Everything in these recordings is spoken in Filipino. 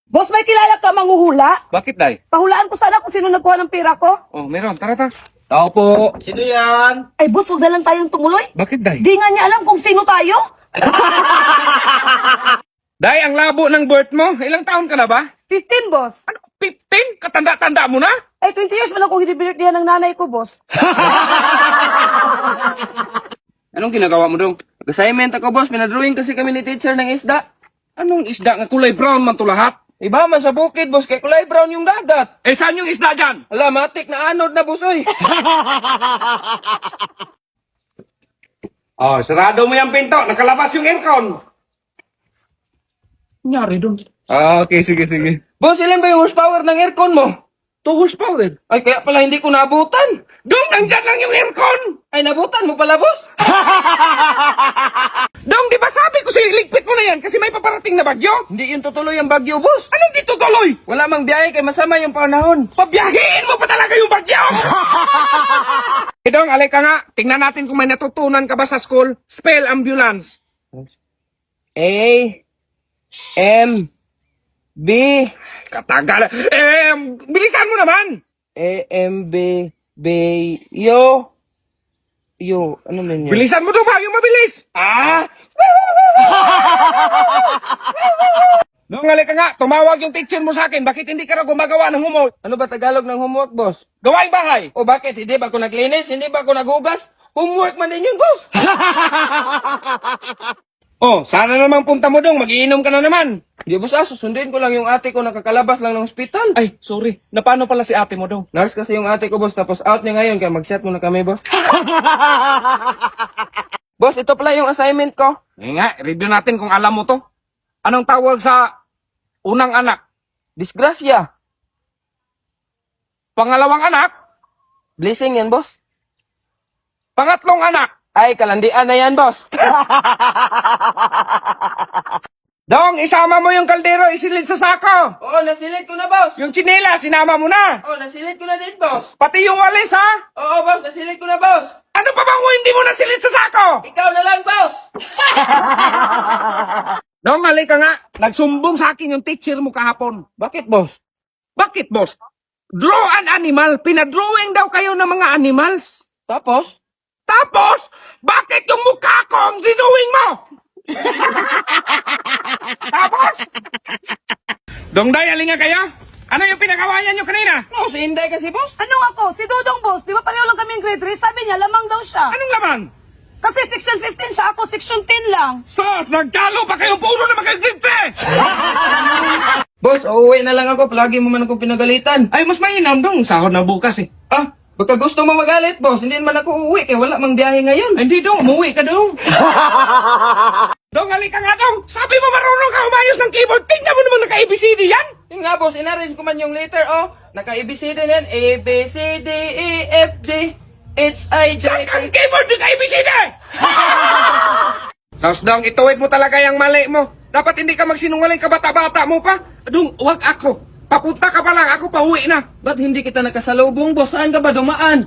Boss, may kilala ka manghuhula? Bakit, Day? Pahulaan ko sana kung sino nagkuha ng pera ko. Oh, meron. Tara, tara. Tao po. Sino yan? Ay, boss, huwag na lang tayong tumuloy. Bakit, Day? Di nga niya alam kung sino tayo. Day, ang labo ng birth mo. Ilang taon ka na ba? 15, boss. Ano? 15? Katanda-tanda mo na? Ay, 20 years man ako hindi binirtihan ng nanay ko, boss. Anong ginagawa mo dong? Assignment ako, boss. Pinadrawing kasi kami ni teacher ng isda. Anong isda nga kulay brown man to lahat? Iba man sa bukid, boss. Kaya kulay brown yung dagat. Eh, saan yung isda dyan? Ala, matik na anod na, boss, oy. Oh, sarado mo yung pinto. Nakalabas yung aircon. Nangyari dun. Ah, okay. Sige, sige. Boss, ilan ba yung horsepower ng aircon mo? 2 horsepower. Ay, kaya pala hindi ko naabutan. Dong, nandyan lang yung aircon. Ay, nabutan mo pala, boss. Dong, di ba sabi ko ligpit mo na yan kasi may paparating na bagyo? Hindi yun tutuloy ang bagyo, boss. Anong di tutuloy? Wala mang biyahe kay masama yung panahon. Pabiyahiin mo pa talaga yung bagyo! Eh, Dong, alay ka nga. Tingnan natin kung may natutunan ka ba sa school. Spell ambulance. A, M, B, Katagal. Bilisan mo naman. A, M, B, B, yo, ano man yan? Bilisan mo to ba? Yung mabilis. Ah! Dong, alay ka nga. Tumawag yung teacher mo sa akin. Bakit hindi ka na gumagawa ng homework? Ano ba Tagalog ng homework, boss? Gawaing bahay. O bakit? Hindi ba ako naglinis? Hindi ba ako nagugas? Homework man din yun, boss. Oh, sana naman punta mo dong. Magiinom ka na naman. Hindi, boss, susundin ko lang yung ate ko nakakalabas lang ng hospital. Ay, sorry. Napano pala si ate mo dong? Nurse kasi yung ate ko, boss. Tapos out niya ngayon, kaya mag-set muna kami, boss. Boss, ito pala yung assignment ko. Eh nga, review natin kung alam mo to. Anong tawag sa unang anak? Disgrasya. Pangalawang anak? Blessing yan, boss. Pangatlong anak? Ay, kalandian na yan, boss. Dong, isama mo yung kaldero, isilid sa sako. Oo, nasilit ko na, boss. Yung tsinela, sinama mo na. Oo, nasilit ko na din, boss. Pati yung walis, ha? Oo, boss, nasilit ko na, boss. Ano pa bang hindi mo nasilid sa sako? Ikaw na lang, boss. Dong, halika nga. Nagsumbong sa akin yung teacher mo kahapon. Bakit, boss? Bakit, boss? Draw an animal. Pinadrawing daw kayo ng mga animals. Tapos? Tapos, bakit yung mukha ko ang drawing mo? Tapos, Dongday, alinga kayo? Ano yung pinagawayan nyo kanina? No, si Inday kasi, boss. Ano ako? Si Dudong, boss. Di ba pareho lang kami grade 3? Sabi niya, lamang daw siya. Anong laman? Kasi section 15 siya, ako section 10 lang. Sos, nagtalo pa kayo puro na magkagripte! Boss, uuwi na lang ako. Palagi mo man akong pinagalitan. Ay, mas mainam dong. Sahod na bukas eh. Ah, baka gusto mo magalit, boss. Hindi naman ako uuwi kaya wala mang biyahe ngayon. Ay, hindi dong, umuwi ka dong. Dong, halika nga dong. Sabi mo marunong ka umayos ng keyboard. Tingnan mo naman naka-ABCD yan. Yung nga, boss, inarrange ko man yung letter, oh. Naka-ABCD na yan. A, B, C, D, E, F, G, H, I, J, Saan K. kang keyboard naka-ABCD? Sos dong, ituwid mo talaga yung mali mo. Dapat hindi ka magsinungaling kabata-bata mo pa. Dong, wag ako. Papunta ka pa lang, ako pauwi na. Ba't hindi kita nakasalubong, boss? Saan ka ba dumaan?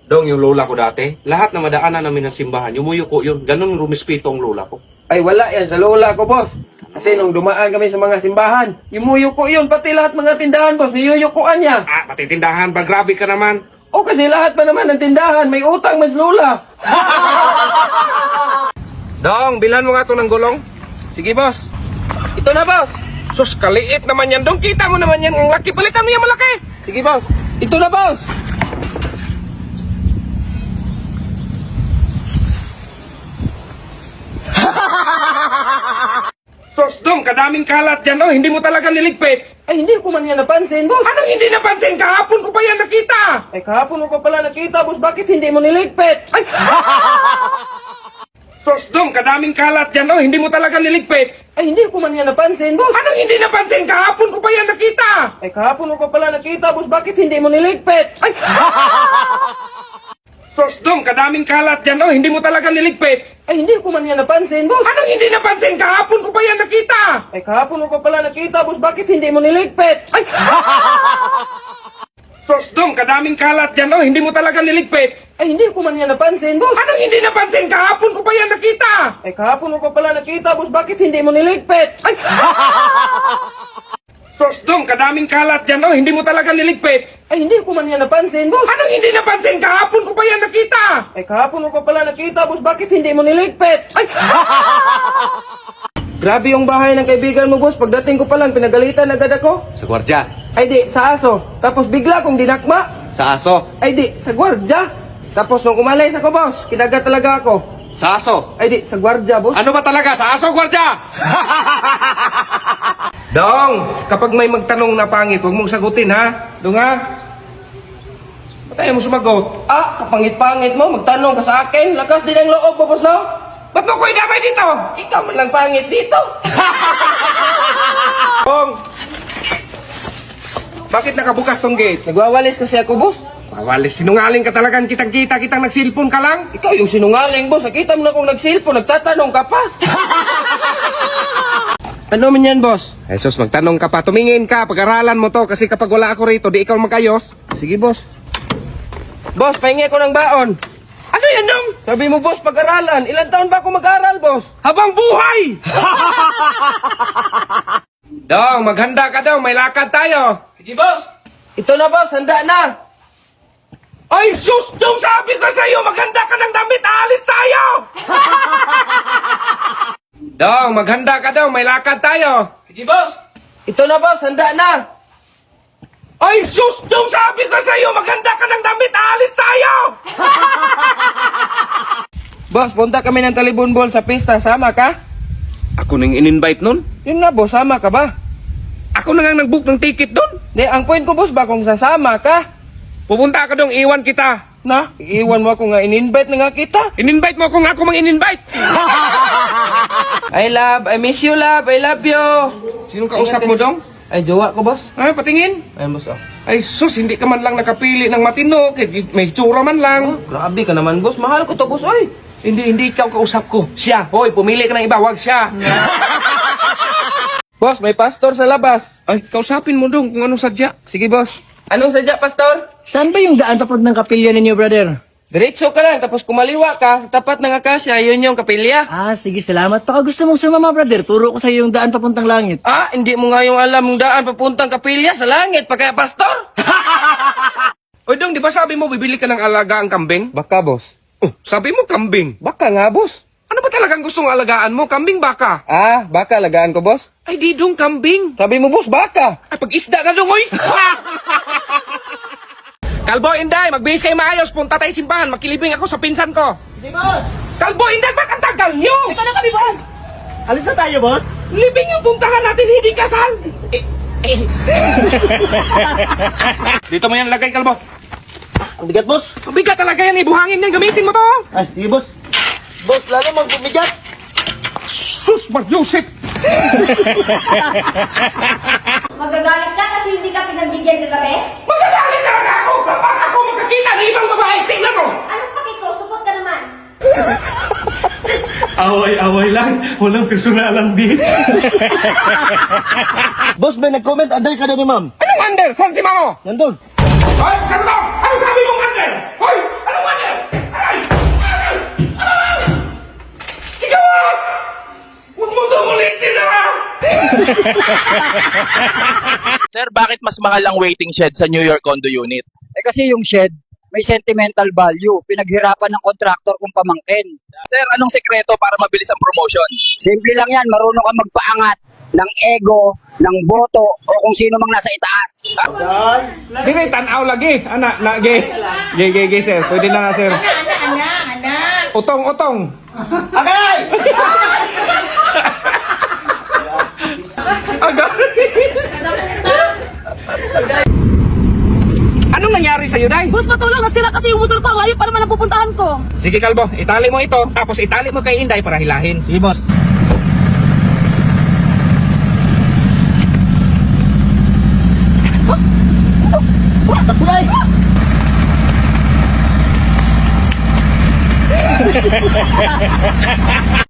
Dong, yung lola ko dati, lahat na madaanan namin ng simbahan, yumuyo ko yun. Ganun rumispito ang lola ko. Ay, wala yan sa lola ko, boss. Kasi nung dumaan kami sa mga simbahan, yumuyuko yun. Pati lahat mga tindahan, boss, niyuyukuan niya. Ah, pati tindahan ba? Grabe ka naman. O kasi lahat pa naman ng tindahan, may utang mas lola. Dong, bilan mo nga to ng gulong. Sige, boss. Ito na, boss. Sus, kaliit naman yan. Dong, kita mo naman yan. Ang laki. Palitan mo yan malaki. Sige, boss. Ito na, boss. Sus, Dong, kadaming kalat dyan. Oh, hindi mo talaga niligpit. Ay, hindi ko man yan napansin, boss. Anong hindi napansin? Kahapon ko pa yan nakita. Ay, kahapon mo pa pala nakita, boss. Bakit hindi mo niligpit? Ay! Sus, Dong, kadaming kalat dyan. Oh, hindi mo talaga niligpit. Ay, hindi ko man yan napansin, boss. Anong hindi napansin? Kahapon ko pa yan nakita. Ay, kahapon mo pa pala nakita, boss. Bakit hindi mo niligpit? Ay! Sus, Dong, kadaming kalat dyan. Oh, hindi mo talaga niligpit. Ay, hindi ko man yan napansin, boss. Anong hindi napansin? Kahapon ko pa yan nakita. Ay, kahapon mo pa pala nakita, boss. Bakit hindi mo niligpit? Ay! Sus, Dong, kadaming kalat dyan. Oh, hindi mo talaga niligpit. Ay, hindi ko man yan napansin, boss. Anong hindi napansin? Kahapon ko pa yan nakita. Ay, kahapon mo pa pala nakita, boss. Bakit hindi mo niligpit? Ay! Sos dong, kadaming kalat dyan, oh. Hindi mo talaga niligpit. Ay, hindi ko man yan napansin, boss. Anong hindi napansin? Kahapon ko pa yan nakita. Ay, kahapon mo pa pala nakita, boss. Bakit hindi mo niligpit? Ay, Grabe yung bahay ng kaibigan mo, boss. Pagdating ko pa lang, pinagalitan agad ako. Sa gwardya. Ay, di, sa aso. Tapos bigla kong dinakma. Sa aso. Ay, di, sa gwardya. Tapos nung umalis ako, boss, kinagat talaga ako. Sa aso. Ay, di, sa gwardya, boss. ano ba talaga? Sa aso, gwardya? Dong, kapag may magtanong na pangit, huwag mong sagutin, ha? Dong, ha? Ba't ayaw mo sumagot? Ah, kapangit-pangit mo, magtanong ka sa akin. Lakas din ang loob mo, boss, no? Ba't mo ko idamay dito? Ikaw man lang pangit dito. Dong, bakit nakabukas tong gate? Nagwawalis kasi ako, boss. Mawalis, sinungaling ka talagang kitang-kita, kitang nagsilpon ka lang. Ikaw yung sinungaling, boss. Nakita mo na kung nagsilpo, nagtatanong ka pa. Ano man yan, boss? Jesus, magtanong ka pa. Tumingin ka, pag-aralan mo to. Kasi kapag wala ako rito, di ikaw magayos. Sige, boss. Boss, pahingi ko ng baon. Ano yan, Dong? Sabi mo, boss, pag-aralan. Ilan taon ba ako mag-aral, boss? Habang buhay! Dong, maghanda ka daw. May lakad tayo. Sige, boss. Ito na, boss. Handa na. Ay, sus! Dong, sabi ko sa'yo, maghanda ka ng damit. Aalis tayo! Dong, maghanda ka daw. May lakad tayo. Sige, boss. Ito na, boss. Handa na. Ay, sus! Dong, sabi ko sa'yo, maghanda ka ng damit. Aalis tayo! Boss, punta kami ng Talibon Ball sa pista. Sama ka? Ako nang in-invite nun? Yun na, boss. Sama ka ba? Ako na nga nag-book ng ticket doon. Di, ang point ko, boss, ba kung sasama ka? Pupunta ka dong, iwan kita. Na, iiwan mo ako nga. In-invite na nga kita. In-invite mo kung ako mang in-invite. I miss you, love. I love you. Sinong kausap mo dong? Ay, jowa ko, boss. Ay, patingin. Ay, boss, oh. Ay, sus, hindi ka man lang nakapili ng matino. Kahit may tsura man lang. Grabe ka naman, boss. Mahal ko to, boss. Ay. Hindi ikaw kausap ko. Siya. Hoy, pumili ka ng iba, wag siya. Boss, may pastor sa labas. Ay, kausapin mo dong kung anong sadya. Sige, boss. Anong sadya, pastor? Saan ba yung daan papag ng kapilya ninyo, brother? Diretso ka lang, tapos kumaliwa ka, sa tapat ng akasya, yun yung kapilya. Ah, sige, salamat. Baka gusto mong sumama, brother. Turo ko sa iyo yung daan papuntang langit. Ah, hindi mo nga yung alam yung daan papuntang kapilya sa langit, pagka pastor? Oy, dong, di ba sabi mo bibili ka ng alagaan kambing? Baka, boss. Oh, sabi mo kambing. Baka nga, boss. Ano ba talagang gustong alagaan mo? Kambing baka? Ah, baka lagaan ko, boss. Ay, di dong kambing. Sabi mo, boss, baka. Ay, pag-isda na dong, oy! Kalbo, Inday, magbihis kayo maayos. Punta tayo simbahan. Makilibing ako sa pinsan ko. Hindi, boss. Kalbo, Inday, ba't ang tagal nyo? Ito na kami, boss! Alis na tayo, boss. Libing yung puntahan natin, hindi kasal. Dito mo yan lagay, Kalbo. Ang bigat, boss. Mabigat talaga yan, ibuhangin yan. Gamitin mo to. Ay, sige, boss. Boss, lalo mang bumigat. Sus, mag-Yusip. Magagalit ka kasi hindi ka pinagbigyan kagabi? Magagalit talaga ako kapag ako makakita ng ibang babae. Tingnan mo. Anong pakito? Support ka naman. Away-away lang. Walang personalan din. Boss, may nag-comment. Under ka na ni ma'am. Anong under? Saan si Mamo? Nandun. Hoy, saan to? Ano sabi mong under? Hoy, anong under? Aray! Aray! Aray! Ikaw ah! Huwag mo itong ulitin ah! Sir, bakit mas mahal ang waiting shed sa New York condo unit? Eh kasi yung shed, may sentimental value. Pinaghirapan ng kontraktor kung pamangkin. Sir, anong sekreto para mabilis ang promotion? Simple lang yan, marunong kang magpaangat ng ego, ng boto, o kung sino mang nasa itaas. Dili, tanaw lagi. Ana, lagi. Ge, sir. Pwede na sir. Utong. Agay! Anong nangyari sa'yo, Day? Boss, patulong! Nasira kasi yung motor ko! Ayaw pa naman ang pupuntahan ko! Sige, Kalbo. Itali mo ito. Tapos itali mo kay Inday para hilahin. Sige, boss.